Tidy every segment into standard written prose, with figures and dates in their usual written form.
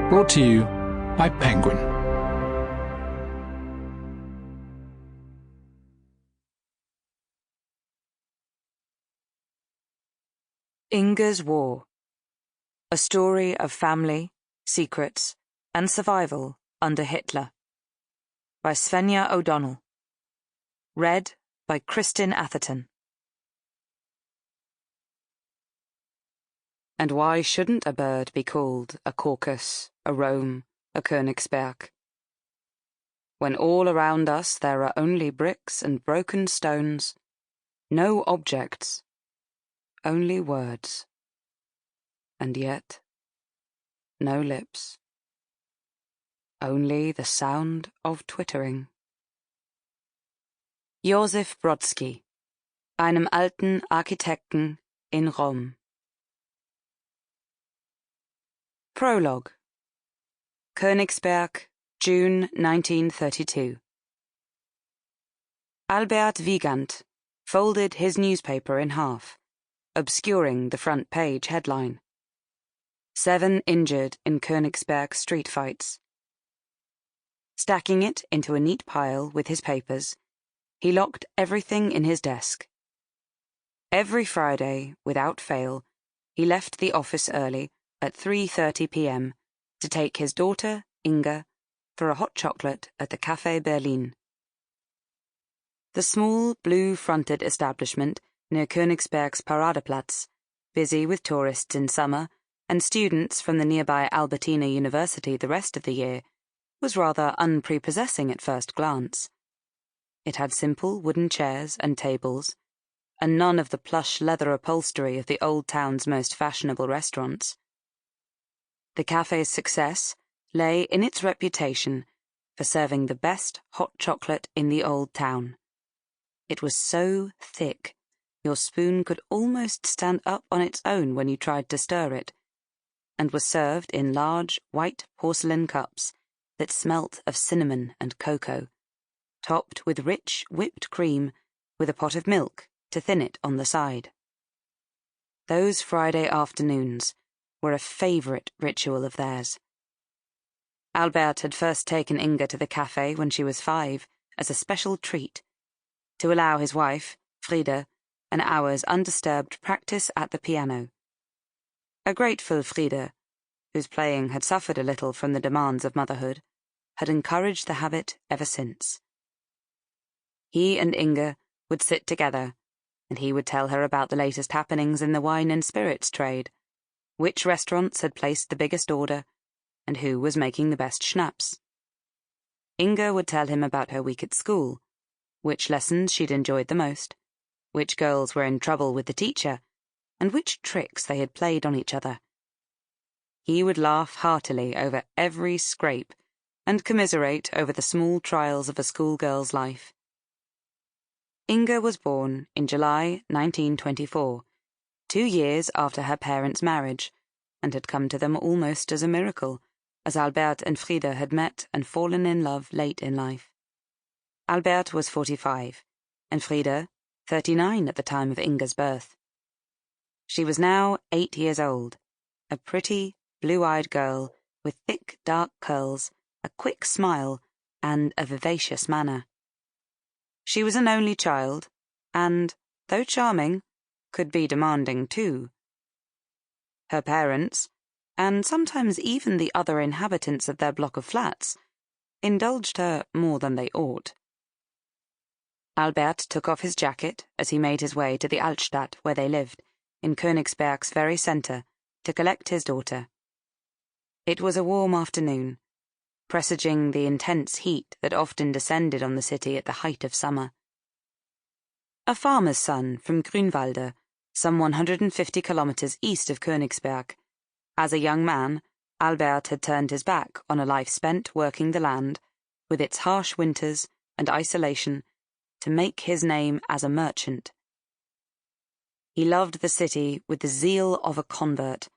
Brought to you by Penguin. Inge's War. A story of family, secrets, and survival under Hitler. By Svenja O'Donnell. Read by Kristin Atherton. And why shouldn't a bird be called a Caucus, a Rome, a Königsberg? When all around us there are only bricks and broken stones, no objects, only words. And yet, no lips. Only the sound of twittering. Josef Brodsky, einem alten Architekten in Rom. Prologue. Königsberg, June 1932. Albert Wiegand folded his newspaper in half, obscuring the front page headline. 7 injured in Königsberg street fights. Stacking it into a neat pile with his papers, he locked everything in his desk. Every Friday, without fail, he left the office early at 3:30 p.m. to take his daughter, Inge, for a hot chocolate at the Café Berlin. The small, blue-fronted establishment near Königsberg's Paradeplatz, busy with tourists in summer and students from the nearby Albertina University the rest of the year, was rather unprepossessing at first glance. It had simple wooden chairs and tables, and none of the plush leather upholstery of the old town's most fashionable restaurants. The cafe's success lay in its reputation for serving the best hot chocolate in the old town. It was so thick, your spoon could almost stand up on its own when you tried to stir it, and was served in large white porcelain cups that smelt of cinnamon and cocoa, topped with rich whipped cream with a pot of milk to thin it on the side. Those Friday afternoons were a favourite ritual of theirs. Albert had first taken Inge to the cafe when she was 5 as a special treat, to allow his wife, Frieda, an hour's undisturbed practice at the piano. A grateful Frieda, whose playing had suffered a little from the demands of motherhood, had encouraged the habit ever since. He and Inge would sit together, and he would tell her about the latest happenings in the wine and spirits trade, which restaurants had placed the biggest order, and who was making the best schnapps. Inge would tell him about her week at school, which lessons she'd enjoyed the most, which girls were in trouble with the teacher, and which tricks they had played on each other. He would laugh heartily over every scrape and commiserate over the small trials of a schoolgirl's life. Inge was born in July 1924, 2 years after her parents' marriage, and had come to them almost as a miracle, as Albert and Frieda had met and fallen in love late in life. Albert was 45, and Frieda 39 at the time of Inge's birth. She was now 8 years old, a pretty, blue-eyed girl with thick, dark curls, a quick smile, and a vivacious manner. She was an only child, and, though charming, could be demanding too. Her parents, and sometimes even the other inhabitants of their block of flats, indulged her more than they ought. Albert took off his jacket as he made his way to the Altstadt where they lived, in Königsberg's very centre, to collect his daughter. It was a warm afternoon, presaging the intense heat that often descended on the city at the height of summer. A farmer's son from Grünwalde, some 150 kilometres east of Königsberg. As a young man, Albert had turned his back on a life spent working the land, with its harsh winters and isolation, to make his name as a merchant. He loved the city with the zeal of a convert.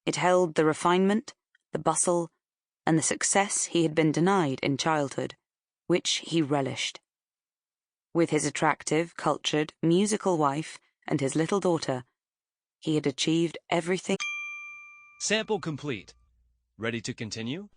It held the refinement, the bustle, and the success he had been denied in childhood, which he relished. With his attractive, cultured, musical wife and his little daughter, he had achieved everything. Sample complete. Ready to continue?